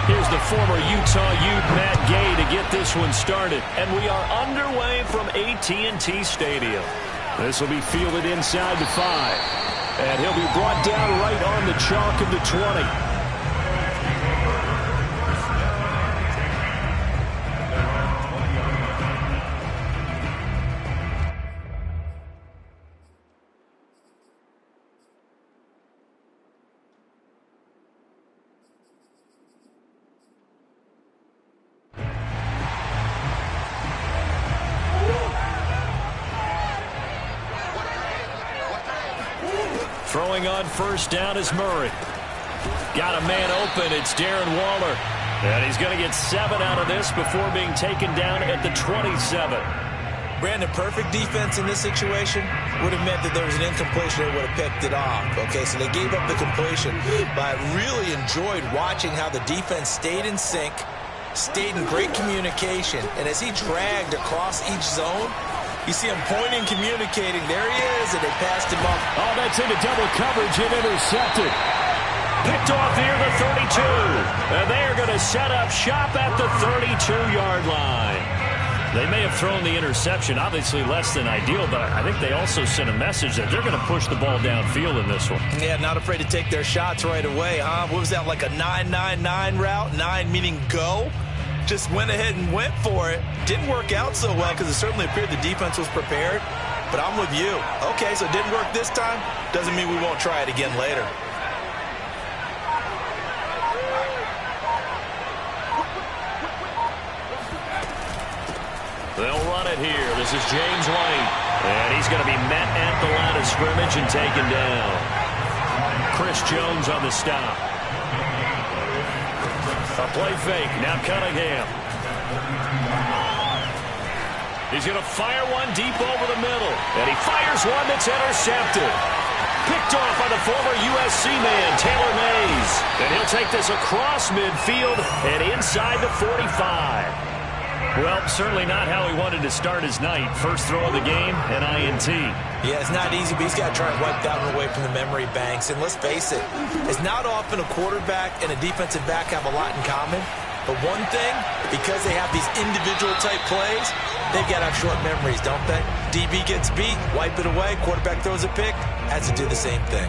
Here's the former Utah Ute, Matt Gay, to get this one started. And we are underway from AT&T Stadium. This will be fielded inside the 5. And he'll be brought down right on the chalk of the 20. Throwing on first down is Murray. Got a man open. It's Darren Waller. And he's going to get 7 out of this before being taken down at the 27. Brandon, perfect defense in this situation would have meant that there was an incompletion that would have picked it off. Okay, so they gave up the completion. But I really enjoyed watching how the defense stayed in sync, stayed in great communication, and as he dragged across each zone, you see him pointing, communicating. There he is, and they passed him off. Oh, that's into double coverage and intercepted. Picked off near the 32. And they're going to set up shop at the 32-yard line. They may have thrown the interception, obviously less than ideal, but I think they also sent a message that they're going to push the ball downfield in this one. Yeah, not afraid to take their shots right away, huh? What was that, like a 9-9-9 route? 9 meaning go? Just went ahead and went for it. Didn't work out so well because it certainly appeared the defense was prepared. But I'm with you. Okay, so it didn't work this time. Doesn't mean we won't try it again later. They'll run it here. This is James White. And he's going to be met at the line of scrimmage and taken down. Chris Jones on the stop. A play fake. Now Cunningham. He's going to fire one deep over the middle. And he fires one that's intercepted. Picked off by the former USC man, Taylor Mays. And he'll take this across midfield and inside the 45. Well, certainly not how he wanted to start his night. First throw of the game, an INT. Yeah, it's not easy, but he's got to try and wipe that one away from the memory banks. And let's face it, it's not often a quarterback and a defensive back have a lot in common. But one thing, because they have these individual type plays, they've got to have short memories, don't they? DB gets beat, wipe it away, quarterback throws a pick, has to do the same thing.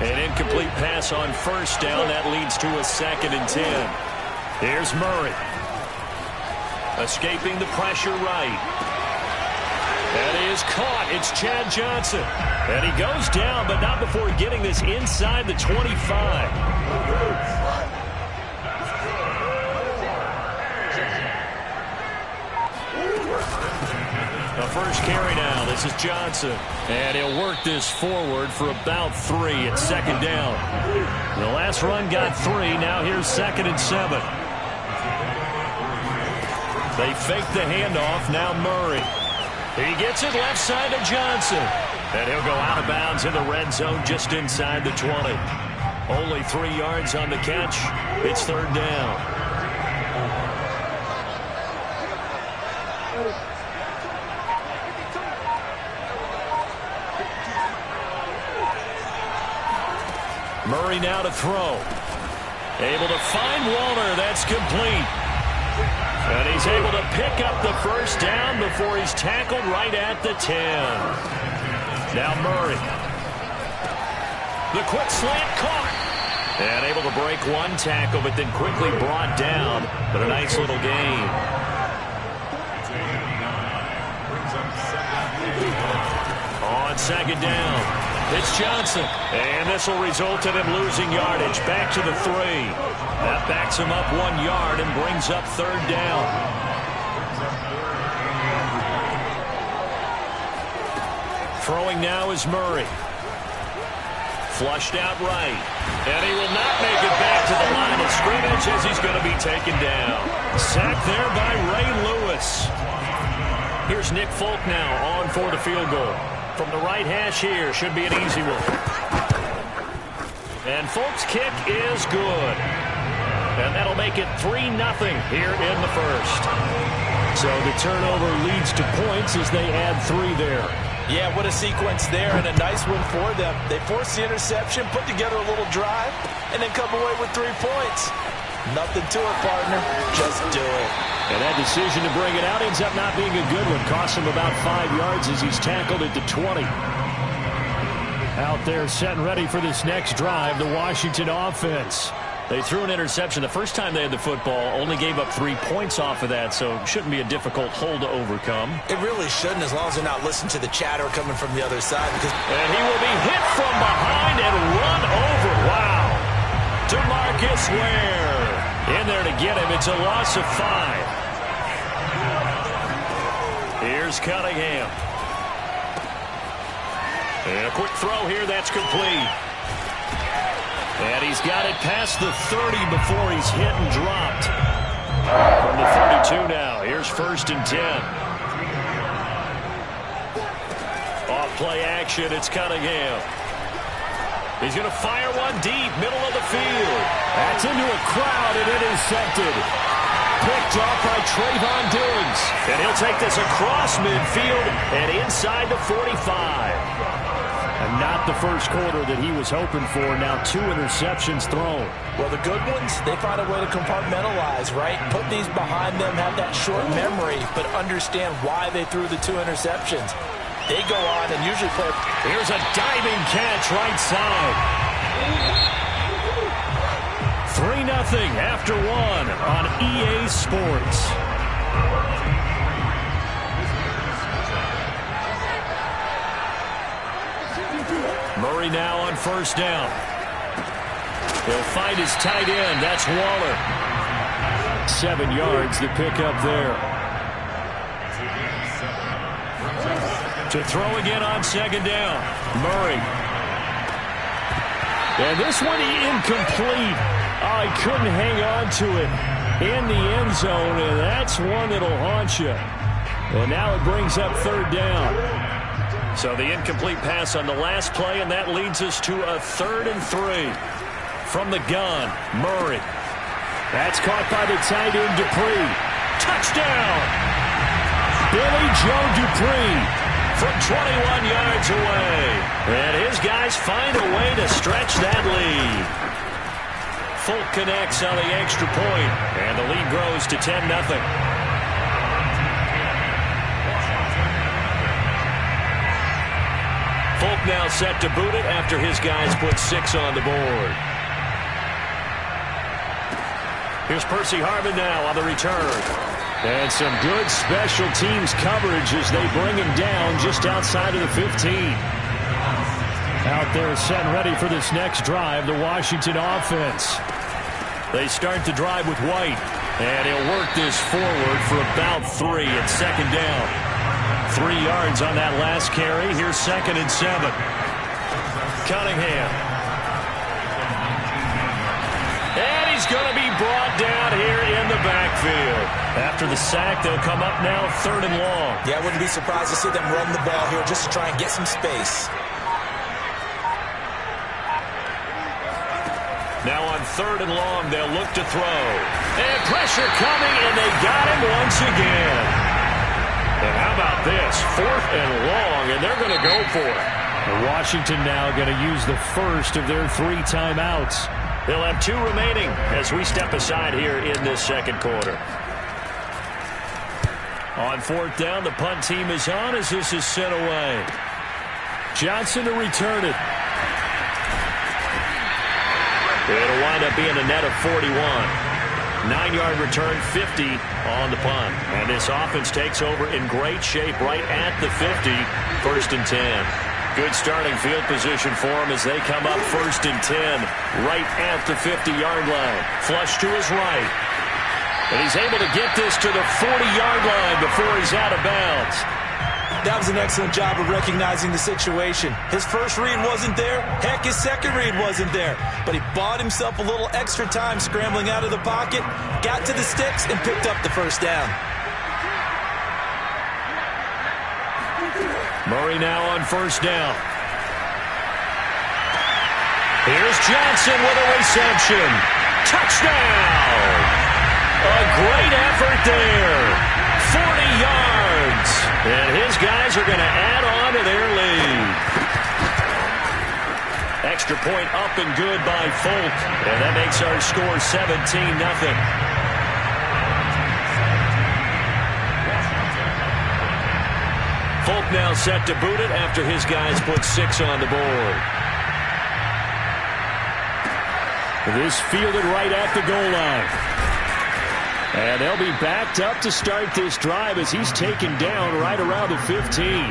An incomplete pass on first down. That leads to a 2nd and 10. Here's Murray. Escaping the pressure right. And he is caught. It's Chad Johnson. And he goes down, but not before getting this inside the 25. The first carry now. This is Johnson. And he'll work this forward for about 3 at 2nd down. The last run got 3. Now here's 2nd and 7. They fake the handoff. Now Murray. He gets it left side to Johnson. And he'll go out of bounds in the red zone just inside the 20. Only 3 yards on the catch. It's 3rd down. Murray now to throw. Able to find Waller. That's complete. And he's able to pick up the first down before he's tackled right at the 10. Now Murray. The quick slant caught. And able to break one tackle, but then quickly brought down. But a nice little gain. On 2nd down, it's Johnson. And this will result in him losing yardage. Back to the 3. That backs him up 1 yard and brings up 3rd down. Throwing now is Murray. Flushed out right. And he will not make it back to the line of scrimmage as he's going to be taken down. Sacked there by Ray Lewis. Here's Nick Folk now on for the field goal. From the right hash here, should be an easy one. And Folk's kick is good. And that'll make it 3-0 here in the first. So the turnover leads to points as they add 3 there. Yeah, what a sequence there, and a nice one for them. They forced the interception, put together a little drive, and then come away with 3 points. Nothing to it, partner. Just do it. And that decision to bring it out ends up not being a good one. Costs him about 5 yards as he's tackled at the 20. Out there set and ready for this next drive, the Washington offense. They threw an interception the first time they had the football, only gave up 3 points off of that, so it shouldn't be a difficult hole to overcome. It really shouldn't, as long as they're not listening to the chatter coming from the other side. And he will be hit from behind and run over. Wow. DeMarcus Ware in there to get him. It's a loss of 5. Here's Cunningham. And a quick throw here, that's complete. And he's got it past the 30 before he's hit and dropped. From the 32 now, here's 1st and 10. Off play action, it's Cunningham. He's going to fire one deep, middle of the field. That's into a crowd and intercepted. Picked off by Trayvon Diggs. And he'll take this across midfield and inside the 45. And not the first quarter that he was hoping for. Now 2 interceptions thrown. Well, the good ones, they find a way to compartmentalize, right? Put these behind them, have that short memory, but understand why they threw the 2 interceptions. They go on and usually play. Here's a diving catch right side. 3-0 after 1 on EA Sports. Murray now on 1st down. He'll find his tight end. That's Waller. 7 yards to pick up there. To throw again on 2nd down. Murray. And this one incomplete. Oh, he couldn't hang on to it in the end zone, and that's one that'll haunt you. And now it brings up 3rd down. So the incomplete pass on the last play, and that leads us to a 3rd and 3. From the gun, Murray. That's caught by the tight end, Dupree. Touchdown! Billy Joe Dupree from 21 yards away. And his guys find a way to stretch that lead. Folk connects on the extra point, and the lead grows to 10-0. Folk now set to boot it after his guys put 6 on the board. Here's Percy Harvin now on the return. And some good special teams coverage as they bring him down just outside of the 15. Out there set and ready for this next drive, the Washington offense. They start the drive with White. And he'll work this forward for about 3 at 2nd down. 3 yards on that last carry. Here's 2nd and 7. Cunningham. And he's going to be brought down here in the backfield. After the sack, they'll come up now 3rd and long. Yeah, I wouldn't be surprised to see them run the ball here just to try and get some space. Now on 3rd and long, they'll look to throw. And pressure coming, and they got him once again. And how about this? 4th and long, and they're going to go for it. And Washington now going to use the first of their 3 timeouts. They'll have 2 remaining as we step aside here in this 2nd quarter. On 4th down, the punt team is on as this is sent away. Johnson to return it. It'll wind up being a net of 41. 9-yard return, 50 on the punt. And this offense takes over in great shape right at the 50, 1st and 10. Good starting field position for them as they come up 1st and 10 right at the 50-yard line. Flush to his right. And he's able to get this to the 40-yard line before he's out of bounds. That was an excellent job of recognizing the situation. His first read wasn't there. Heck, his second read wasn't there. But he bought himself a little extra time scrambling out of the pocket, got to the sticks, and picked up the 1st down. Murray now on 1st down. Here's Johnson with a reception. Touchdown! A great effort there. 40 yards. And his guys are going to add on to their lead. extra point up and good by Folk. And that makes our score 17-0. Folk now set to boot it after his guys put 6 on the board. This fielded right at the goal line. And they'll be backed up to start this drive as he's taken down right around the 15.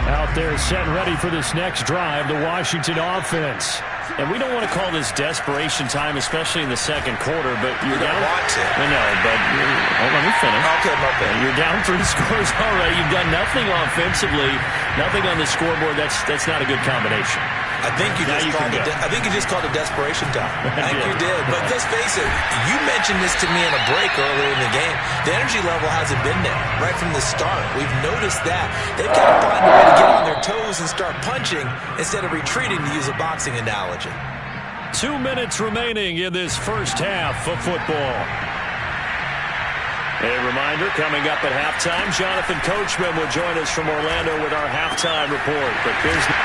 Out there set and ready for this next drive, the Washington offense. And we don't want to call this desperation time, especially in the second quarter, but you're down. Want to. I know, but let me finish. Okay, my bad. You're down 3 scores already. You've done nothing offensively, nothing on the scoreboard. That's not a good combination. I think you just called it desperation time. I think you did. But let's face it, you mentioned this to me in a break earlier in the game. The energy level hasn't been there right from the start. We've noticed that. They've got to find a way to get on their toes and start punching instead of retreating, to use a boxing analogy. 2 minutes remaining in this first half of football. A reminder, coming up at halftime, Jonathan Coachman will join us from Orlando with our halftime report.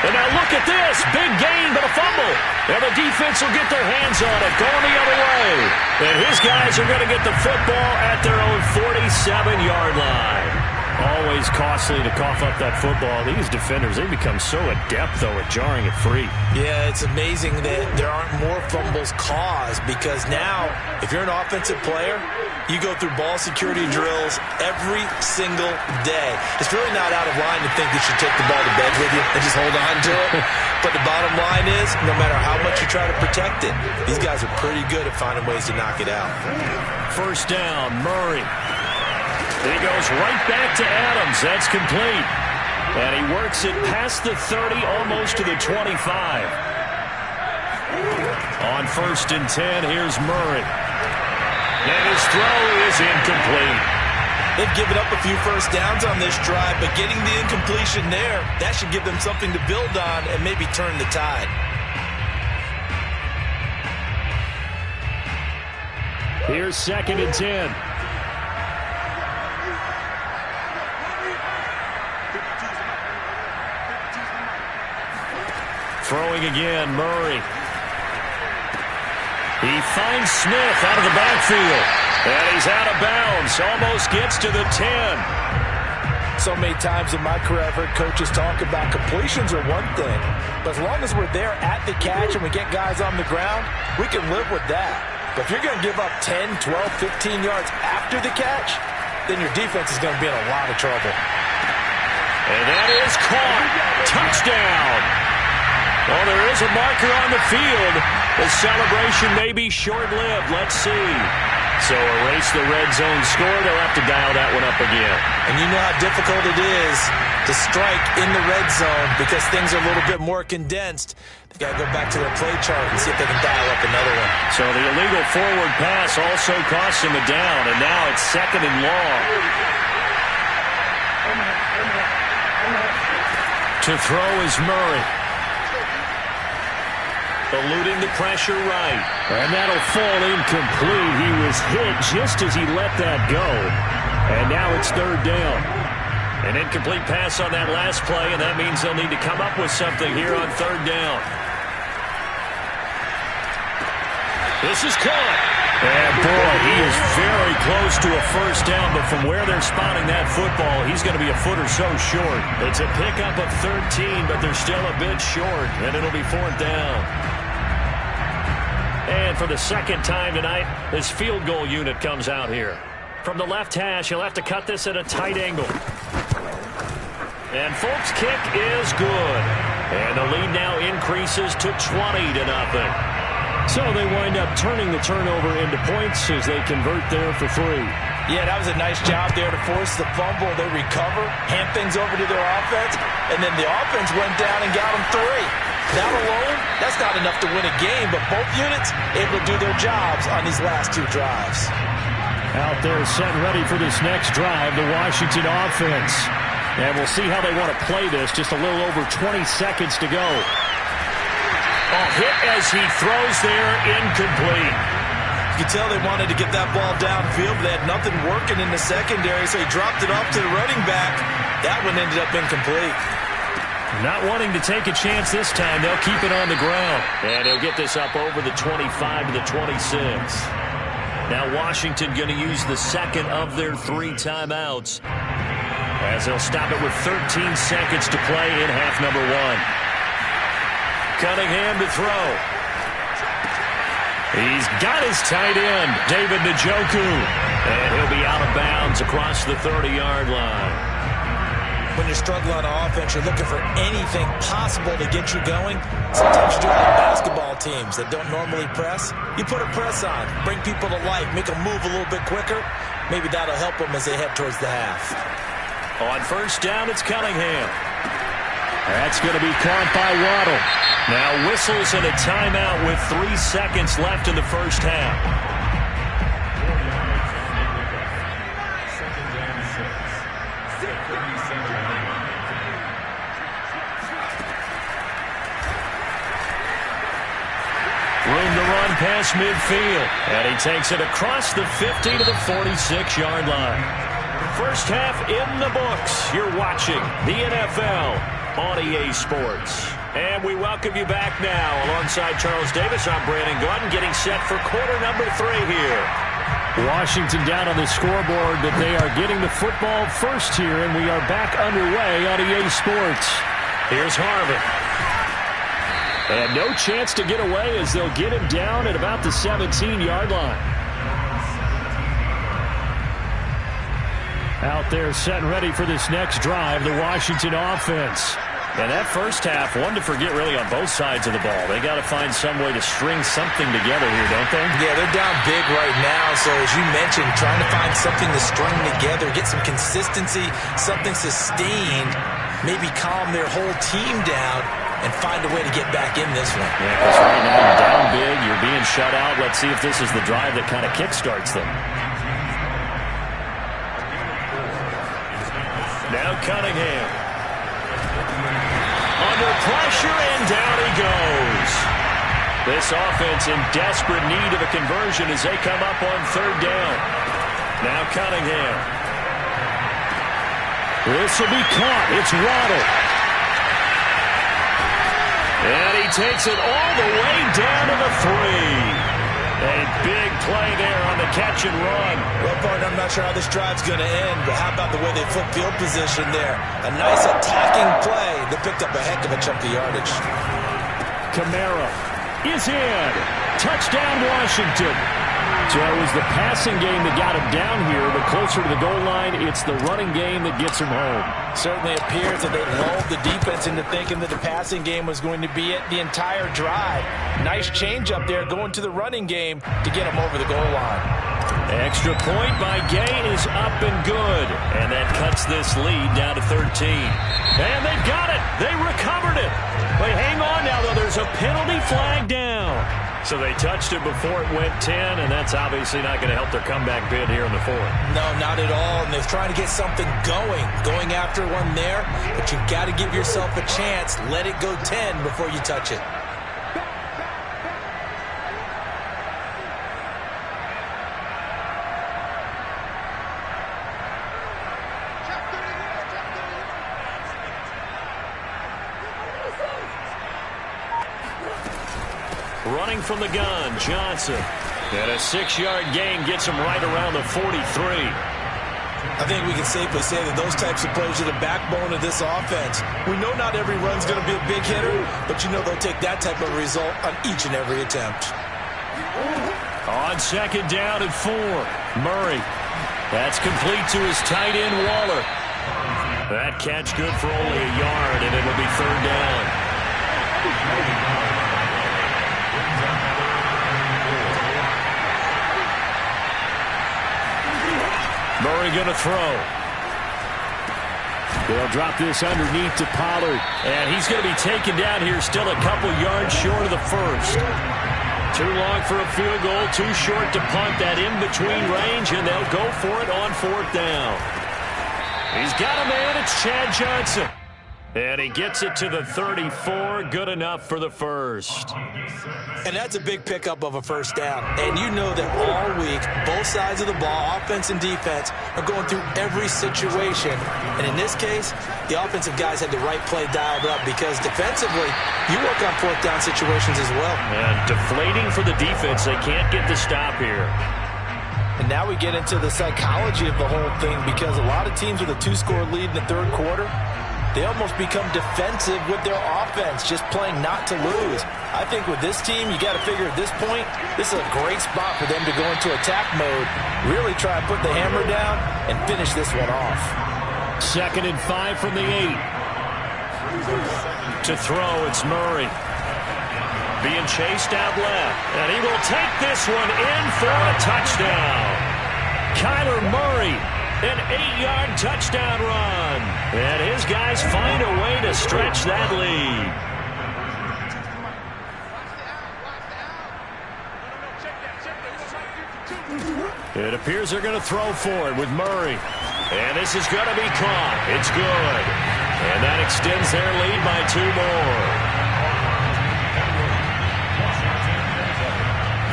And now look at this. Big gain, but a fumble. And the defense will get their hands on it, going the other way. And his guys are going to get the football at their own 47-yard line. Always costly to cough up that football. These defenders, they become so adept, though, at jarring it free. Yeah, it's amazing that there aren't more fumbles caused, because now, if you're an offensive player, you go through ball security drills every single day. It's really not out of line to think that you take the ball to bed with you and just hold on to it. But the bottom line is, no matter how much you try to protect it, these guys are pretty good at finding ways to knock it out. First down, Murray. He goes right back to Adams. That's complete. And he works it past the 30, almost to the 25. On 1st and 10, here's Murray. And his throw is incomplete. They've given up a few first downs on this drive, but getting the incompletion there, that should give them something to build on and maybe turn the tide. Here's 2nd and 10. Throwing again, Murray. He finds Smith out of the backfield. And he's out of bounds. Almost gets to the 10. So many times in my career, I've heard coaches talk about completions are one thing. But as long as we're there at the catch and we get guys on the ground, we can live with that. But if you're going to give up 10, 12, 15 yards after the catch, then your defense is going to be in a lot of trouble. And that is caught. Touchdown. Well, there is a marker on the field. The celebration may be short-lived. Let's see. So erase the red zone score. They'll have to dial that one up again. And you know how difficult it is to strike in the red zone because things are a little bit more condensed. They've got to go back to their play chart and see if they can dial up another one. So the illegal forward pass also costs him a down, and now it's 2nd and long. To throw is Murray. Eluding the pressure right. And that'll fall incomplete. He was hit just as he let that go. And now it's 3rd down. An incomplete pass on that last play, and that means they'll need to come up with something here on 3rd down. This is caught. And boy, he is very close to a first down, but from where they're spotting that football, he's going to be a foot or so short. It's a pickup of 13, but they're still a bit short, and it'll be 4th down. And for the second time tonight, this field goal unit comes out here. From the left hash, he'll have to cut this at a tight angle. And Folk's kick is good. And the lead now increases to 20-0. So they wind up turning the turnover into points as they convert there for 3. Yeah, that was a nice job there to force the fumble. They recover, hand things over to their offense, and then the offense went down and got them 3. That alone, that's not enough to win a game, but both units able to do their jobs on these last 2 drives. Out there set ready for this next drive, the Washington offense. And we'll see how they want to play this. Just a little over 20 seconds to go. A hit as he throws there, incomplete. You can tell they wanted to get that ball downfield, but they had nothing working in the secondary, so he dropped it off to the running back. That one ended up incomplete. Not wanting to take a chance this time, they'll keep it on the ground. And he'll get this up over the 25 to the 26. Now Washington going to use the second of their 3 timeouts, as they'll stop it with 13 seconds to play in half number 1. Cunningham to throw. He's got his tight end, David Njoku. And he'll be out of bounds across the 30-yard line. When you're struggling on offense, you're looking for anything possible to get you going. Sometimes you do like basketball teams that don't normally press. You put a press on, bring people to life, make them move a little bit quicker. Maybe that'll help them as they head towards the half. On first down, it's Cunningham. That's going to be caught by Waddle. Now whistles and a timeout with 3 seconds left in the first half. Room to run past midfield. And he takes it across the 50 to the 46-yard line. First half in the books. You're watching the NFL on EA Sports. And we welcome you back now. Alongside Charles Davis, I'm Brandon Gaudin, getting set for quarter number 3 here. Washington down on the scoreboard, but they are getting the football first here, and we are back underway on EA Sports. Here's Harvin. And no chance to get away as they'll get him down at about the 17-yard line. Out there set and ready for this next drive, the Washington offense. And that first half, one to forget really on both sides of the ball. They got to find some way to string something together here, don't they? Yeah, they're down big right now. So as you mentioned, trying to find something to string together, get some consistency, something sustained, maybe calm their whole team down and find a way to get back in this one. Yeah, because right now you're down big, you're being shut out. Let's see if this is the drive that kind of kickstarts them. Now Cunningham. Under pressure, and down he goes. This offense in desperate need of a conversion as they come up on third down. Now Cunningham. This will be caught. It's Waddle. And he takes it all the way down to the 3. A big play there on the catch and run. Well, partner, I'm not sure how this drive's going to end, but how about the way they flip field position there? A nice attacking play that picked up a heck of a chunk of yardage. Kamara is in. Touchdown, Washington. So it was the passing game that got him down here, but closer to the goal line, it's the running game that gets him home. Certainly appears that they lulled the defense into thinking that the passing game was going to be it the entire drive. Nice change up there going to the running game to get him over the goal line. Extra point by Gay is up and good. And that cuts this lead down to 13. And they've got it. They recovered it. But hang on now, though. There's a penalty flag down. So they touched it before it went 10, and that's obviously not going to help their comeback bid here in the 4th. No, not at all. And they're trying to get something going after one there. But you've got to give yourself a chance. Let it go 10 before you touch it. Running from the gun, Johnson. And a 6-yard gain gets him right around the 43. I think we can safely say that those types of plays are the backbone of this offense. We know not every run's going to be a big hitter, but you know they'll take that type of result on each and every attempt. On second down and 4, Murray. That's complete to his tight end, Waller. That catch good for only a yard, and it'll be third down. Murray going to throw. They'll drop this underneath to Pollard. And he's going to be taken down here still a couple yards short of the first. Too long for a field goal, too short to punt that in-between range, and they'll go for it on fourth down. He's got a man, it's Chad Johnson. And he gets it to the 34. Good enough for the first. And that's a big pickup of a first down. And you know that all week, both sides of the ball, offense and defense, are going through every situation. And in this case, the offensive guys had the right play dialed up because defensively, you work on fourth down situations as well. And deflating for the defense. They can't get the stop here. And now we get into the psychology of the whole thing because a lot of teams with a 2-score lead in the third quarter, they almost become defensive with their offense, just playing not to lose. I think with this team, you got to figure at this point, this is a great spot for them to go into attack mode, really try and put the hammer down and finish this one off. 2nd and 5 from the 8. To throw, it's Murray. Being chased out left, and he will take this one in for a touchdown. Kyler Murray, an 8-yard touchdown run. And his guys find a way to stretch that lead. It appears they're going to throw for it with Murray. And this is going to be caught. It's good. And that extends their lead by 2 more.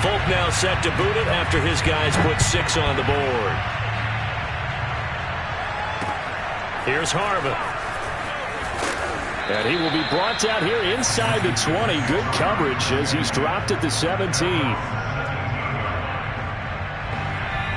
Folk now set to boot it after his guys put 6 on the board. Here's Harvin. And he will be brought out here inside the 20. Good coverage as he's dropped at the 17.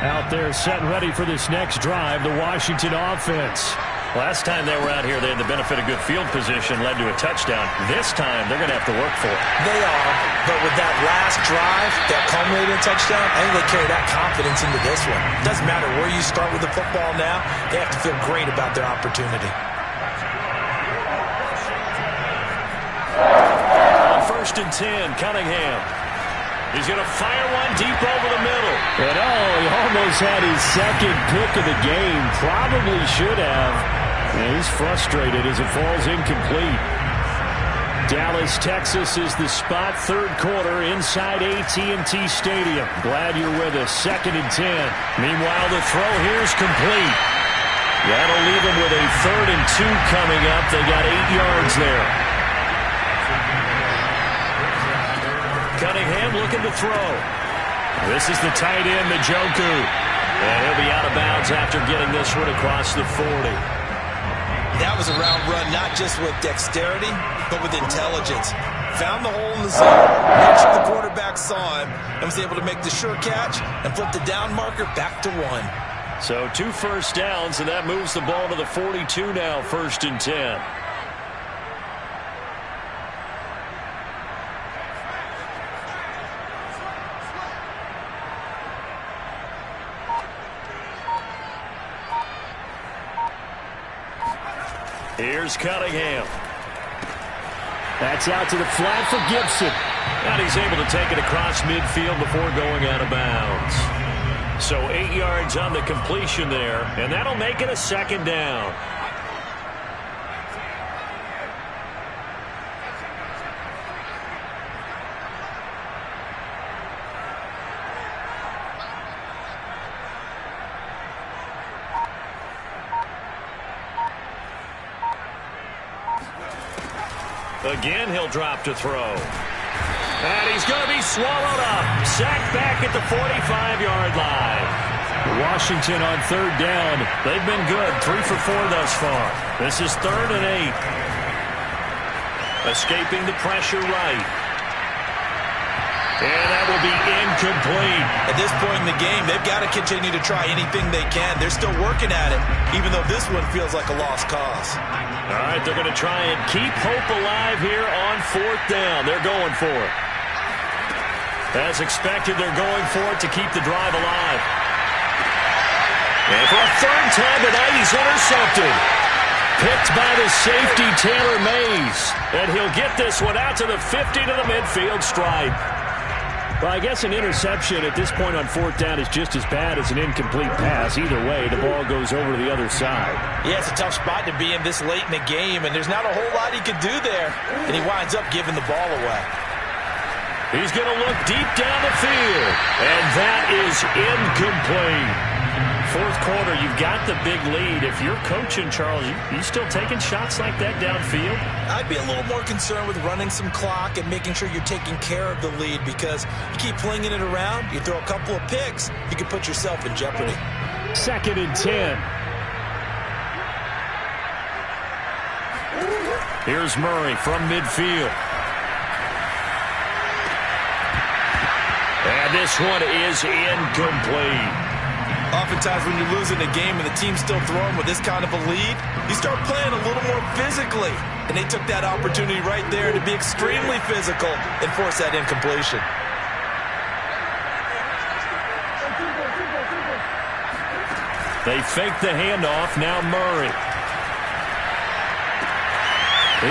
Out there set and ready for this next drive, the Washington offense. Last time they were out here, they had the benefit of good field position, led to a touchdown. This time, they're going to have to work for it. They are, but with that last drive, that culminating touchdown, I think they carry that confidence into this one. Doesn't matter where you start with the football now, they have to feel great about their opportunity. On 1st and 10, Cunningham. He's going to fire one deep over the middle. And he almost had his second pick of the game. Probably should have. And he's frustrated as it falls incomplete. Dallas, Texas is the spot. 3rd quarter inside AT&T Stadium. Glad you're with us. 2nd and 10. Meanwhile, the throw here is complete. That'll leave them with a 3rd and 2 coming up. They got 8 yards there. Cunningham looking to throw. This is the tight end, Njoku. And he'll be out of bounds after getting this one across the 40. That was a route run, not just with dexterity, but with intelligence. Found the hole in the zone, made sure the quarterback saw him, and was able to make the sure catch and flip the down marker back to 1. So 2 first downs, and that moves the ball to the 42 now, 1st and 10. Here's Cunningham. That's out to the flat for Gibson. And he's able to take it across midfield before going out of bounds. So 8 yards on the completion there, and that'll make it a 2nd down. Again, he'll drop to throw. And he's going to be swallowed up. Sacked back at the 45-yard line. Washington on 3rd down. They've been good. 3 for 4 thus far. This is 3rd and 8. Escaping the pressure right. And that will be incomplete. At this point in the game, they've got to continue to try anything they can. They're still working at it, even though this one feels like a lost cause. All right, they're going to try and keep hope alive here on 4th down. They're going for it. As expected, they're going for it to keep the drive alive. And for a 3rd time tonight, he's intercepted. Picked by the safety, Taylor Mays. And he'll get this one out to the 50 to the midfield stripe. Well, I guess an interception at this point on 4th down is just as bad as an incomplete pass. Either way, the ball goes over to the other side. Yeah, it's a tough spot to be in this late in the game, and there's not a whole lot he could do there. And he winds up giving the ball away. He's going to look deep down the field, and that is incomplete. fourth quarter, you've got the big lead. If you're coaching, Charles, you still taking shots like that downfield? I'd be a little more concerned with running some clock and making sure you're taking care of the lead, because you keep flinging it around, you throw a couple of picks, you could put yourself in jeopardy. 2nd and 10. Here's Murray from midfield. And this one is incomplete. Oftentimes when you're losing a game and the team's still throwing with this kind of a lead, you start playing a little more physically. And they took that opportunity right there to be extremely physical and force that incompletion. They fake the handoff. Now Murray.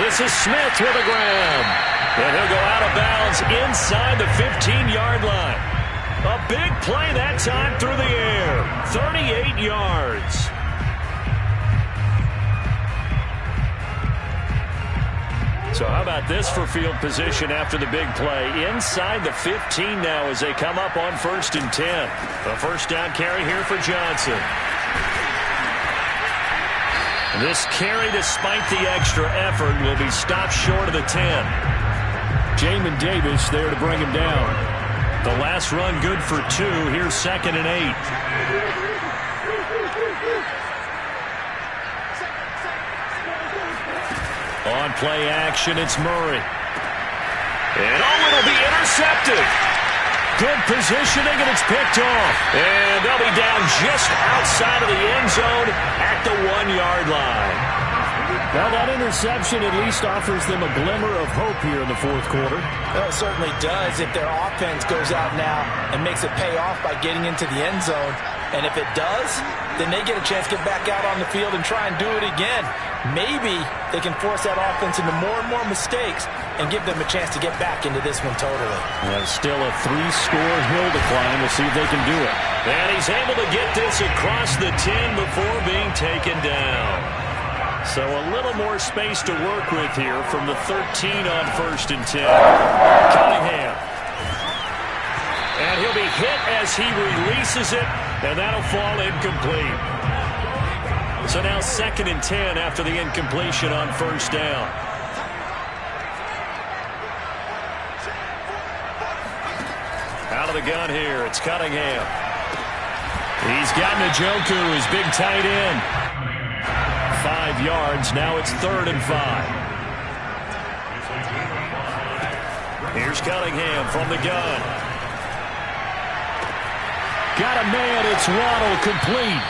This is Smith with a grab. And he'll go out of bounds inside the 15-yard line. A big play that time through the air. 38 yards. So how about this for field position after the big play? Inside the 15 now as they come up on 1st and 10. A first down carry here for Johnson. This carry, despite the extra effort, will be stopped short of the 10. Jamin Davis there to bring him down. The last run good for 2. Here's 2nd and 8. On play action, it's Murray. And it'll be intercepted. Good positioning, and it's picked off. And they'll be down just outside of the end zone at the 1-yard line. Well, that interception at least offers them a glimmer of hope here in the fourth quarter. Well, it certainly does if their offense goes out now and makes it pay off by getting into the end zone. And if it does, then they get a chance to get back out on the field and try and do it again. Maybe they can force that offense into more and more mistakes and give them a chance to get back into this one totally. Well, still a 3-score hill to climb. We'll see if they can do it. And he's able to get this across the 10 before being taken down. So a little more space to work with here from the 13 on 1st and 10. Cunningham. And he'll be hit as he releases it, and that'll fall incomplete. So now 2nd and 10 after the incompletion on 1st down. Out of the gun here, it's Cunningham. He's got Njoku, his big tight end. 5 yards, now it's 3rd and 5. Here's Cunningham from the gun. Got a man, it's Waddle, complete.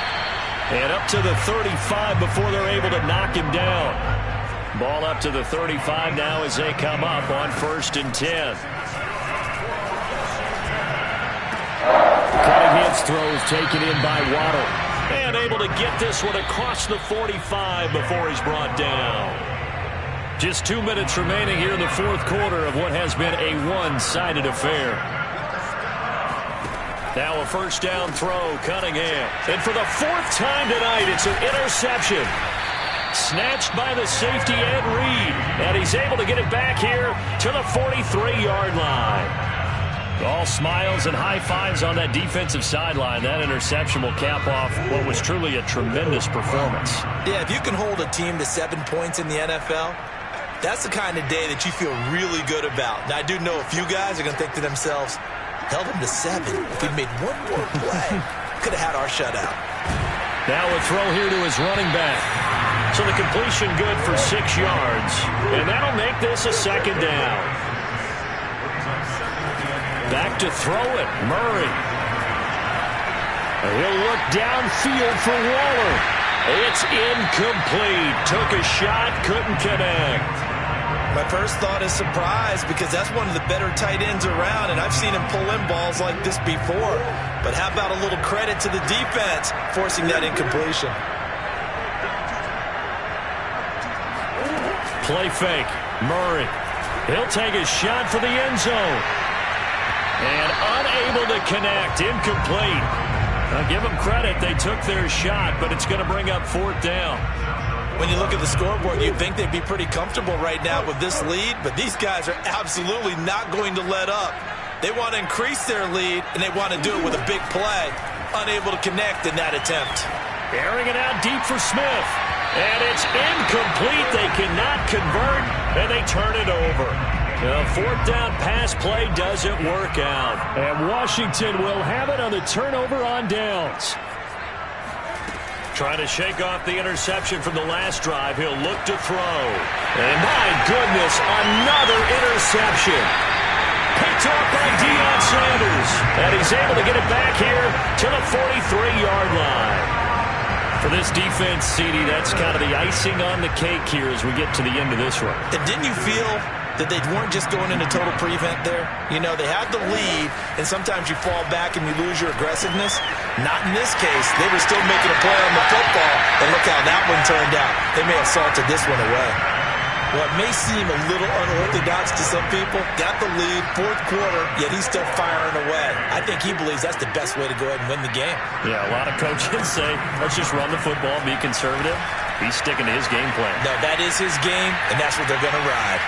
And up to the 35 before they're able to knock him down. Ball up to the 35 now as they come up on 1st and 10. Cunningham's throw is taken in by Waddle. And able to get this one across the 45 before he's brought down. Just 2 minutes remaining here in the fourth quarter of what has been a one-sided affair. Now a first down throw, Cunningham. And for the 4th time tonight, it's an interception. Snatched by the safety Ed Reed. And he's able to get it back here to the 43-yard line. All smiles and high fives on that defensive sideline. That interception will cap off what was truly a tremendous performance. Yeah, if you can hold a team to 7 points in the NFL, that's the kind of day that you feel really good about. Now, I do know a few guys are going to think to themselves, held him to 7. If he'd made one more play, could have had our shutout. Now a throw here to his running back. So the completion good for 6 yards. And that'll make this a 2nd down. Back to throw it, Murray. He'll look downfield for Waller. It's incomplete. Took a shot, couldn't connect. My first thought is surprise, because that's one of the better tight ends around, and I've seen him pull in balls like this before. But how about a little credit to the defense forcing that incompletion? Play fake, Murray. He'll take a shot for the end zone. And unable to connect, incomplete. Now give them credit, they took their shot, but it's going to bring up 4th down. When you look at the scoreboard, you'd think they'd be pretty comfortable right now with this lead, but these guys are absolutely not going to let up. They want to increase their lead, and they want to do it with a big play. unable to connect in that attempt. Airing it out deep for Smith. And it's incomplete. They cannot convert, and they turn it over. The fourth down pass play doesn't work out. And Washington will have it on the turnover on downs. Trying to shake off the interception from the last drive. He'll look to throw. And my goodness, another interception. Picked off by Deion Sanders. And he's able to get it back here to the 43-yard line. For this defense, CD, that's kind of the icing on the cake here as we get to the end of this run. And didn't you feel that they weren't just going into total prevent there? You know, they had the lead, and sometimes you fall back and you lose your aggressiveness. Not in this case. They were still making a play on the football, and look how that one turned out. They may have salted this one away. Well, it may seem a little unorthodox to some people. Got the lead, fourth quarter, yet he's still firing away. I think he believes that's the best way to go ahead and win the game. Yeah, a lot of coaches say, let's just run the football, be conservative. He's sticking to his game plan. No, that is his game, and that's what they're going to ride.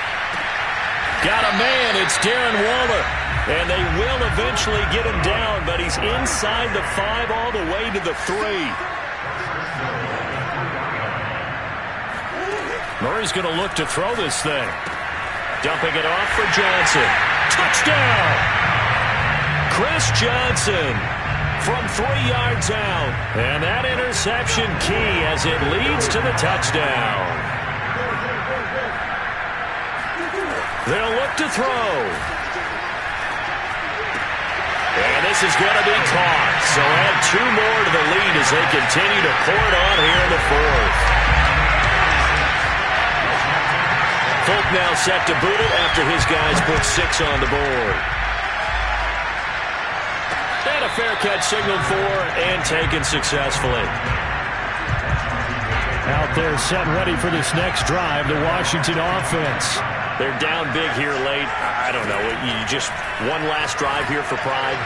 Got a man, it's Darren Waller. And they will eventually get him down, but he's inside the 5 all the way to the 3. Murray's going to look to throw this thing. Dumping it off for Johnson. Touchdown! Chris Johnson from 3 yards out. And that interception key as it leads to the touchdown. They'll look to throw. And this is going to be caught. So add 2 more to the lead as they continue to pour it on here in the 4th. Folk now set to boot it after his guys put 6 on the board. And a fair catch signaled for and taken successfully. Out there set ready for this next drive, the Washington offense. They're down big here late. I don't know. You just one last drive here for pride.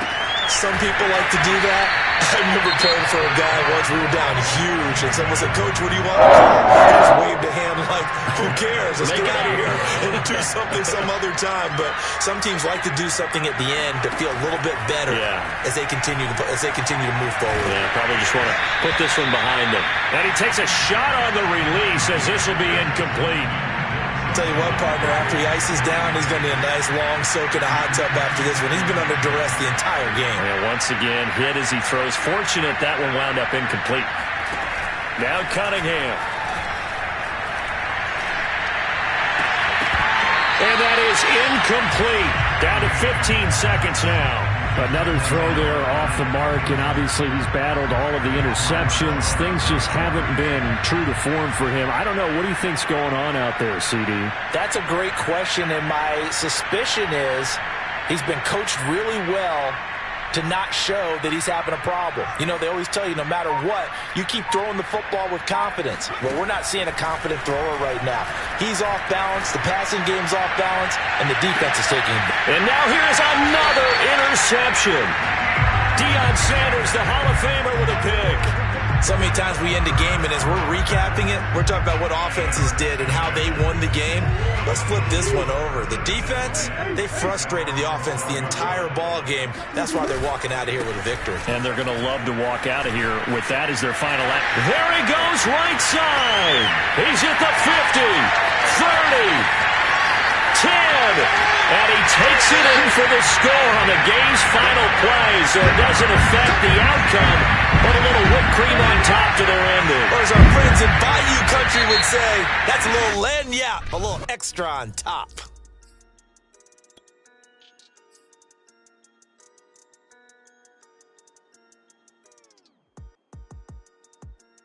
Some people like to do that. I remember playing for a guy once. We were down huge, and someone said, Coach, what do you want to do? He just waved a hand like, who cares? Let's get out of here and do something some other time. But some teams like to do something at the end to feel a little bit better as they continue to move forward. Yeah, probably just want to put this one behind them. And he takes a shot on the release as this will be incomplete. Tell you what, partner, after he ices down, he's going to be a nice long soak in a hot tub after this one. He's been under duress the entire game. And once again, hit as he throws. Fortunate that one wound up incomplete. Now Cunningham. And that is incomplete. Down to 15 seconds now. Another throw there off the mark, and obviously he's battled all of the interceptions. Things just haven't been true to form for him. I don't know. What do you think's going on out there, CD? That's a great question, and my suspicion is he's been coached really well to not show that he's having a problem. You know, they always tell you no matter what, you keep throwing the football with confidence. Well, we're not seeing a confident thrower right now. He's off balance, the passing game's off balance, and the defense is taking him. And now here's another interception. Deion Sanders, the Hall of Famer, with a pick. So many times we end a game, and as we're recapping it, we're talking about what offenses did and how they won the game. Let's flip this one over. The defense, they frustrated the offense the entire ball game. That's why they're walking out of here with a victory. And they're going to love to walk out of here with that as their final act. There he goes, right side. He's at the 50, 30, 10, and he takes it in for the score on the game's final play, so it doesn't affect the outcome, but a little whipped cream on top to their ending. Or as our friends in Bayou Country would say, that's a little lagniappe, a little extra on top.